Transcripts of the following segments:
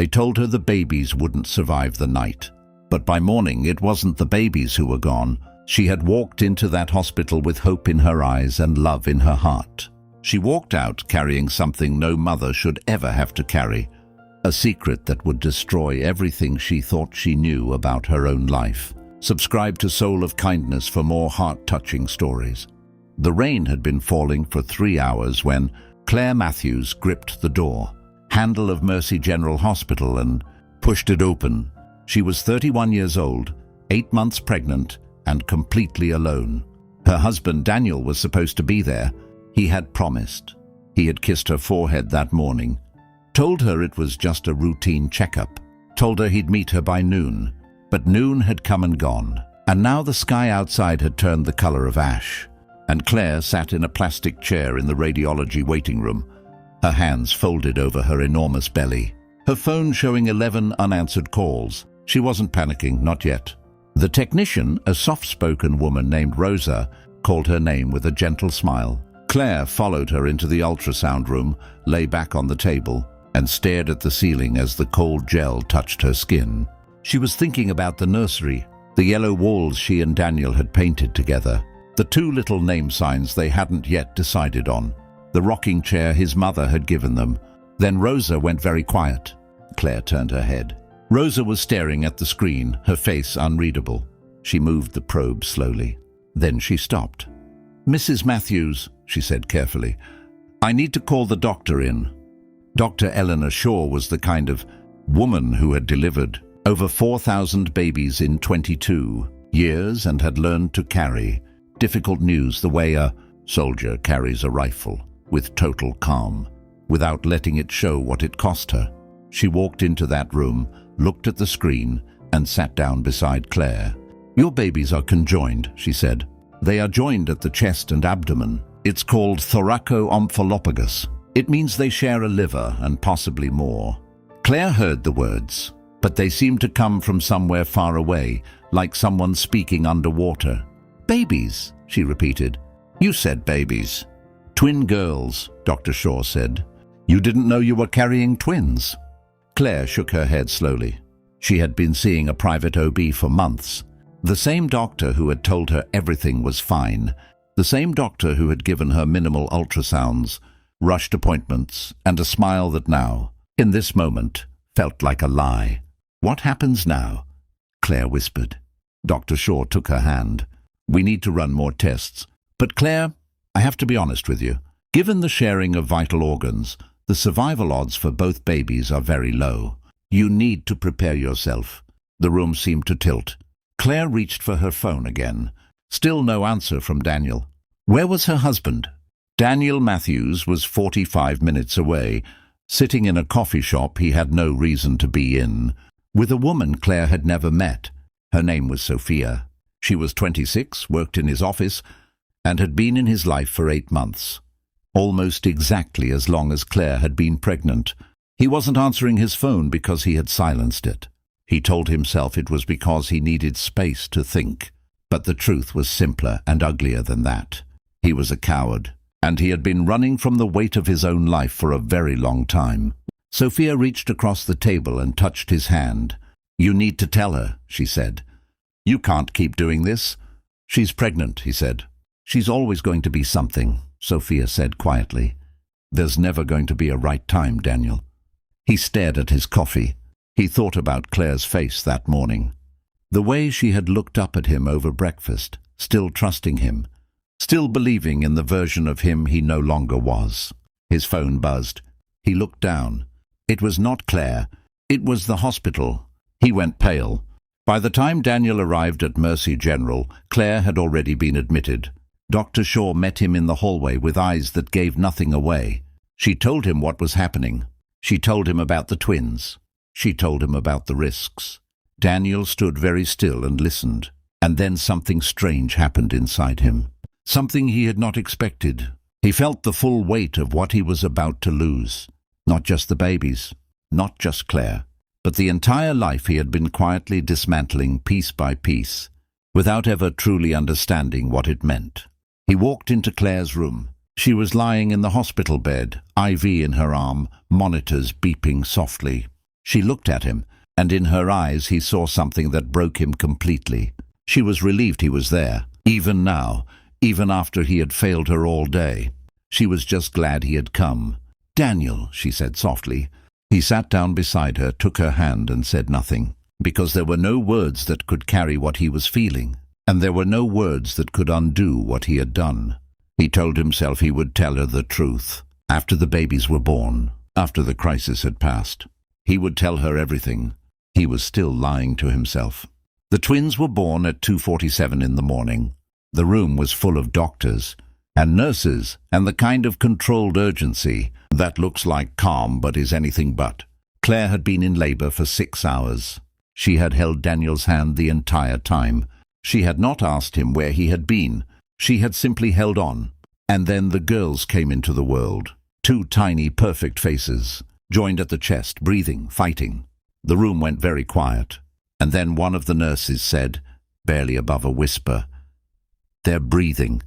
They told her the babies wouldn't survive the night. But by morning, it wasn't the babies who were gone. She had walked into that hospital with hope in her eyes and love in her heart. She walked out carrying something no mother should ever have to carry, a secret that would destroy everything she thought she knew about her own life. Subscribe to Soul of Kindness for more heart-touching stories. The rain had been falling for 3 hours when Claire Matthews gripped the door, handle of Mercy General Hospital, and pushed it open. She was 31 years old, 8 months pregnant, and completely alone. Her husband Daniel was supposed to be there. He had promised. He had kissed her forehead that morning, told her it was just a routine checkup, told her he'd meet her by noon. But noon had come and gone, and now the sky outside had turned the color of ash, and Claire sat in a plastic chair in the radiology waiting room, her hands folded over her enormous belly, her phone showing 11 unanswered calls. She wasn't panicking, not yet. The technician, a soft-spoken woman named Rosa, called her name with a gentle smile. Claire followed her into the ultrasound room, lay back on the table, and stared at the ceiling as the cold gel touched her skin. She was thinking about the nursery, the yellow walls she and Daniel had painted together, the 2 little name signs they hadn't yet decided on, the rocking chair his mother had given them. Then Rosa went very quiet. Claire turned her head. Rosa was staring at the screen, her face unreadable. She moved the probe slowly. Then she stopped. "Mrs. Matthews," she said carefully, "I need to call the doctor in." Dr. Eleanor Shaw was the kind of woman who had delivered over 4,000 babies in 22 years and had learned to carry difficult news the way a soldier carries a rifle, with total calm, without letting it show what it cost her. She walked into that room, looked at the screen, and sat down beside Claire. "Your babies are conjoined," she said. "They are joined at the chest and abdomen. It's called thoraco-omphalophagus. It means they share a liver and possibly more." Claire heard the words, but they seemed to come from somewhere far away, like someone speaking underwater. "Babies," she repeated. "You said babies." "Twin girls," Dr. Shaw said. "You didn't know you were carrying twins?" Claire shook her head slowly. She had been seeing a private OB for months. The same doctor who had told her everything was fine. The same doctor who had given her minimal ultrasounds, rushed appointments, and a smile that now, in this moment, felt like a lie. "What happens now?" Claire whispered. Dr. Shaw took her hand. "We need to run more tests. But Claire, I have to be honest with you. Given the sharing of vital organs, the survival odds for both babies are very low. You need to prepare yourself." The room seemed to tilt. Claire reached for her phone again. Still no answer from Daniel. Where was her husband? Daniel Matthews was 45 minutes away, sitting in a coffee shop he had no reason to be in, with a woman Claire had never met. Her name was Sophia. She was 26, worked in his office, and had been in his life for 8 months. Almost exactly as long as Claire had been pregnant. He wasn't answering his phone because he had silenced it. He told himself it was because he needed space to think. But the truth was simpler and uglier than that. He was a coward, and he had been running from the weight of his own life for a very long time. Sophia reached across the table and touched his hand. "You need to tell her," she said. "You can't keep doing this." "She's pregnant," he said. "She's always going to be something," Sophia said quietly. "There's never going to be a right time, Daniel." He stared at his coffee. He thought about Claire's face that morning. The way she had looked up at him over breakfast, still trusting him, still believing in the version of him he no longer was. His phone buzzed. He looked down. It was not Claire. It was the hospital. He went pale. By the time Daniel arrived at Mercy General, Claire had already been admitted. Dr. Shaw met him in the hallway with eyes that gave nothing away. She told him what was happening. She told him about the twins. She told him about the risks. Daniel stood very still and listened. And then something strange happened inside him. Something he had not expected. He felt the full weight of what he was about to lose. Not just the babies, not just Claire, but the entire life he had been quietly dismantling piece by piece, without ever truly understanding what it meant. He walked into Claire's room. She was lying in the hospital bed, IV in her arm, monitors beeping softly. She looked at him, and in her eyes he saw something that broke him completely. She was relieved he was there, even now, even after he had failed her all day. She was just glad he had come. "Daniel," she said softly. He sat down beside her, took her hand and said nothing, because there were no words that could carry what he was feeling, and there were no words that could undo what he had done. He told himself he would tell her the truth. After the babies were born, after the crisis had passed, he would tell her everything. He was still lying to himself. The twins were born at 2:47 in the morning. The room was full of doctors and nurses and the kind of controlled urgency that looks like calm but is anything but. Claire had been in labor for 6 hours. She had held Daniel's hand the entire time. She had not asked him where he had been. She had simply held on. And then the girls came into the world. 2 tiny, perfect faces, joined at the chest, breathing, fighting. The room went very quiet. And then one of the nurses said, barely above a whisper, "They're breathing."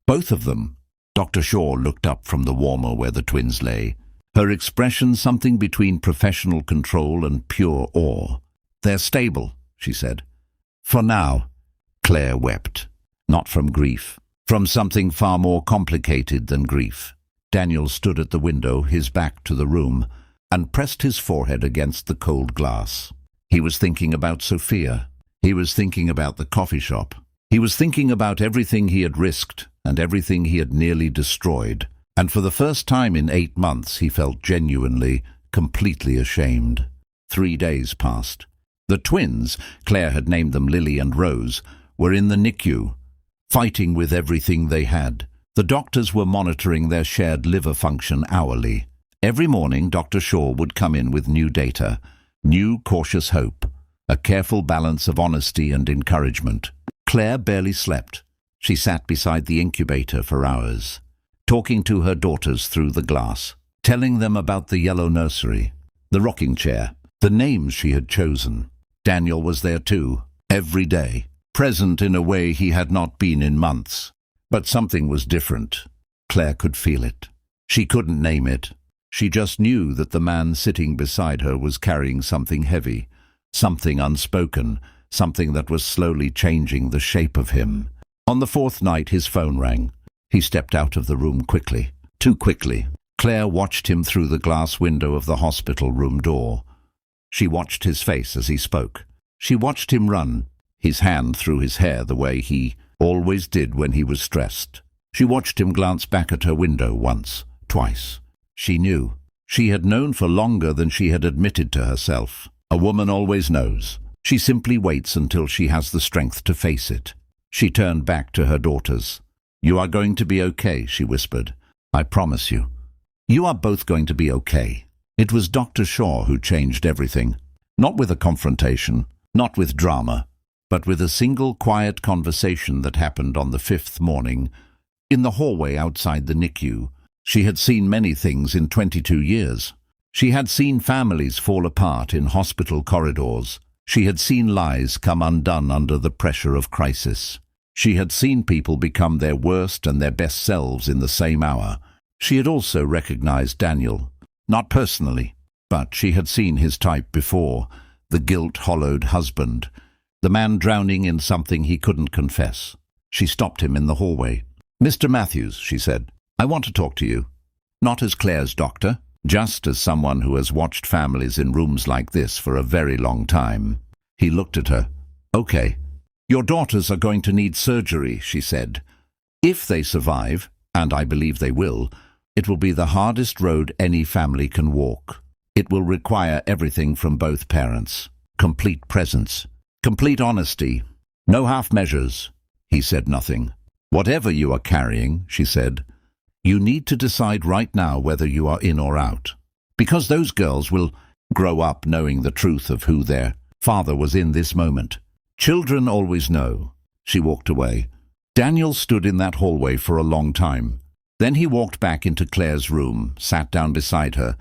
Both of them. Dr. Shaw looked up from the warmer where the twins lay, her expression something between professional control and pure awe. "They're stable," she said. "For now." Claire wept. Not from grief. From something far more complicated than grief. Daniel stood at the window, his back to the room, and pressed his forehead against the cold glass. He was thinking about Sophia. He was thinking about the coffee shop. He was thinking about everything he had risked and everything he had nearly destroyed. And for the first time in 8 months he felt genuinely, completely ashamed. 3 days passed. The twins, Claire had named them Lily and Rose, were in the NICU, fighting with everything they had. The doctors were monitoring their shared liver function hourly. Every morning Dr. Shaw would come in with new data, new cautious hope, a careful balance of honesty and encouragement. Claire barely slept. She sat beside the incubator for hours, talking to her daughters through the glass, telling them about the yellow nursery, the rocking chair, the names she had chosen. Daniel was there too, every day, present in a way he had not been in months. But something was different. Claire could feel it. She couldn't name it. She just knew that the man sitting beside her was carrying something heavy, something unspoken, something that was slowly changing the shape of him. On the 4th night his phone rang. He stepped out of the room quickly, too quickly. Claire watched him through the glass window of the hospital room door. She watched his face as he spoke. She watched him run, his hand through his hair the way he always did when he was stressed. She watched him glance back at her window once, twice. She knew. She had known for longer than she had admitted to herself. A woman always knows. She simply waits until she has the strength to face it. She turned back to her daughters. "You are going to be okay," she whispered. "I promise you. You are both going to be okay." It was Dr. Shaw who changed everything. Not with a confrontation, not with drama, but with a single quiet conversation that happened on the 5th morning, in the hallway outside the NICU. She had seen many things in 22 years. She had seen families fall apart in hospital corridors. She had seen lies come undone under the pressure of crisis. She had seen people become their worst and their best selves in the same hour. She had also recognized Daniel, not personally, but she had seen his type before, the guilt-hollowed husband, the man drowning in something he couldn't confess. She stopped him in the hallway. "Mr. Matthews," she said, "I want to talk to you. Not as Claire's doctor, just as someone who has watched families in rooms like this for a very long time." He looked at her. "Okay. Your daughters are going to need surgery," she said. "If they survive, and I believe they will, it will be the hardest road any family can walk. It will require everything from both parents. Complete presence. Complete honesty. No half measures." He said nothing. "Whatever you are carrying," she said, "you need to decide right now whether you are in or out. Because those girls will grow up knowing the truth of who their father was in this moment. Children always know." She walked away. Daniel stood in that hallway for a long time. Then he walked back into Claire's room, sat down beside her,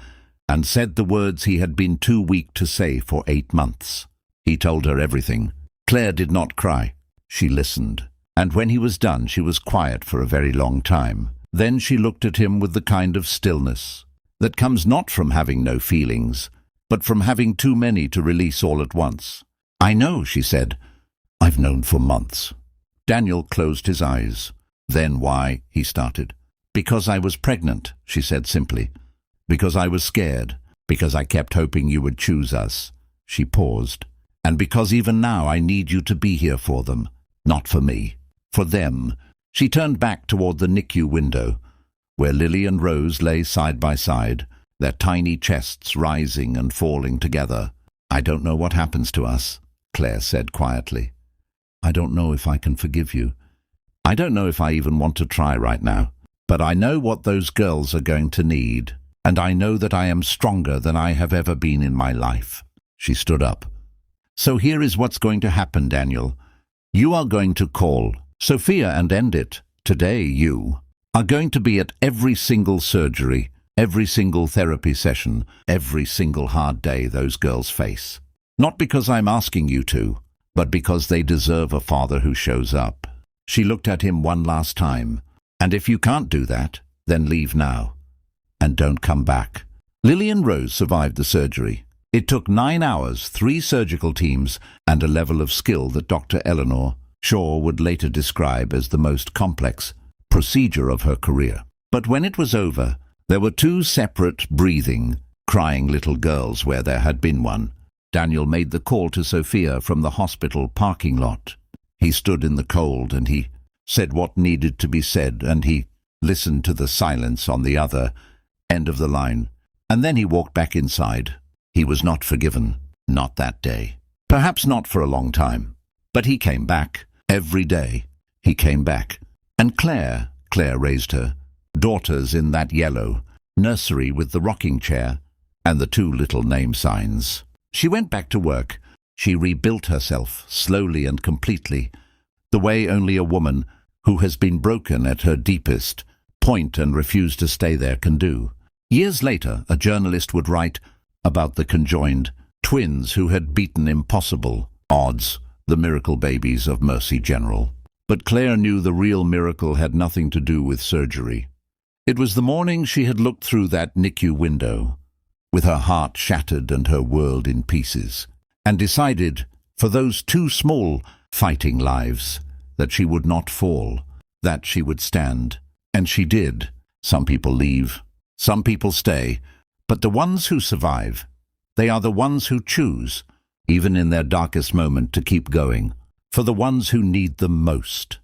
and said the words he had been too weak to say for 8 months. He told her everything. Claire did not cry. She listened. And when he was done, she was quiet for a very long time. Then she looked at him with the kind of stillness that comes not from having no feelings, but from having too many to release all at once. "I know," she said. "I've known for months." Daniel closed his eyes. "Then why?" he started. "Because I was pregnant," she said simply. "Because I was scared. Because I kept hoping you would choose us." She paused. "And because even now I need you to be here for them. Not for me. For them." She turned back toward the NICU window, where Lily and Rose lay side by side, their tiny chests rising and falling together. "I don't know what happens to us," Claire said quietly. "I don't know if I can forgive you. I don't know if I even want to try right now. But I know what those girls are going to need, and I know that I am stronger than I have ever been in my life." She stood up. "So here is what's going to happen, Daniel. You are going to call Sophia and end it. Today you are going to be at every single surgery, every single therapy session, every single hard day those girls face. Not because I'm asking you to, but because they deserve a father who shows up." She looked at him one last time. "And if you can't do that, then leave now. And don't come back." Lily and Rose survived the surgery. It took 9 hours, 3 surgical teams, and a level of skill that Dr. Eleanor Shaw would later describe as the most complex procedure of her career. But when it was over, there were 2 separate, breathing, crying little girls where there had been one. Daniel made the call to Sophia from the hospital parking lot. He stood in the cold and he said what needed to be said, and he listened to the silence on the other end of the line. And then he walked back inside. He was not forgiven, not that day. Perhaps not for a long time. But he came back. Every day, he came back. And Claire raised her daughters in that yellow nursery with the rocking chair and the 2 little name signs. She went back to work. She rebuilt herself, slowly and completely, the way only a woman who has been broken at her deepest point and refused to stay there can do. Years later, a journalist would write about the conjoined twins who had beaten impossible odds, the miracle babies of Mercy General. But Claire knew the real miracle had nothing to do with surgery. It was the morning she had looked through that NICU window, with her heart shattered and her world in pieces, and decided, for those 2 small fighting lives, that she would not fall, that she would stand. And she did. Some people leave, some people stay, but the ones who survive, they are the ones who choose, even in their darkest moment, to keep going, for the ones who need them most.